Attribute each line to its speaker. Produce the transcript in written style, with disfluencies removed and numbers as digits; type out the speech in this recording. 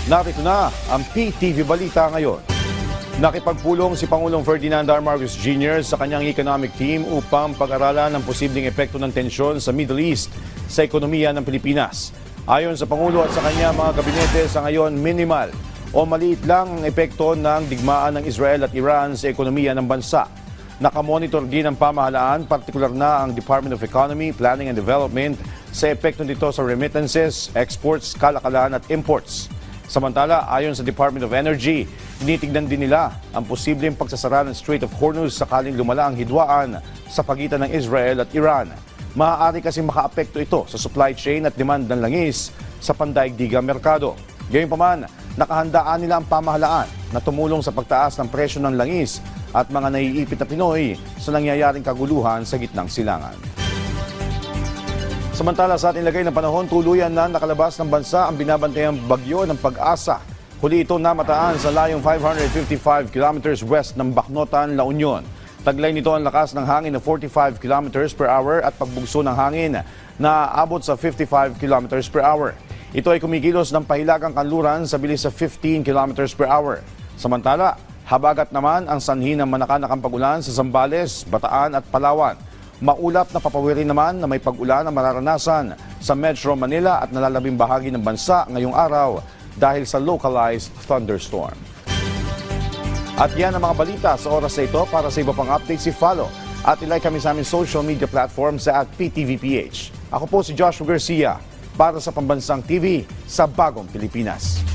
Speaker 1: Narito na ang PTV Balita ngayon. Nakipagpulong si Pangulong Ferdinand R. Marcos Jr. sa kanyang economic team upang pag-aralan ang posibleng epekto ng tensyon sa Middle East sa ekonomiya ng Pilipinas. Ayon sa Pangulo at sa kanyang mga kabinete, sa ngayon minimal o maliit lang ang epekto ng digmaan ng Israel at Iran sa ekonomiya ng bansa. Nakamonitor din ang pamahalaan, partikular na ang Department of Economy, Planning and Development sa epekto nito sa remittances, exports, kalakalan at imports. Samantala, ayon sa Department of Energy, tinitignan din nila ang posibleng pagsasara ng Strait of Hormuz sakaling lumala ang hidwaan sa pagitan ng Israel at Iran. Maaari kasi makaapekto ito sa supply chain at demand ng langis sa pandaigdigang merkado. Gayunpaman, nakahandaan nila ang pamahalaan na tumulong sa pagtaas ng presyo ng langis at mga naiipit na Pinoy sa nangyayaring kaguluhan sa gitnang silangan. Samantala, sa ating lagay ng panahon, tuluyan na nakalabas ng bansa ang binabantayang bagyo ng Pag-asa. Huli ito namataan sa layong 555 kilometers west ng Bacnotan, La Union. Taglay nito ang lakas ng hangin na 45 kilometers per hour at pagbugso ng hangin na aabot sa 55 kilometers per hour. Ito ay kumikilos ng pahilagang kanluran sa bilis sa 15 kilometers per hour. Samantala, habagat naman ang sanhi ng manakanakang pag-ulan sa Zambales, Bataan at Palawan. Maulap na papawirin naman na may pag-ulan ang mararanasan sa Metro Manila at nalalabing bahagi ng bansa ngayong araw dahil sa localized thunderstorm. At yan ang mga balita sa oras na ito. Para sa iba pang updates, i-follow at ilike kami sa aming social media platform sa @PTVPH. Ako po si Joshua Garcia para sa Pambansang TV sa Bagong Pilipinas.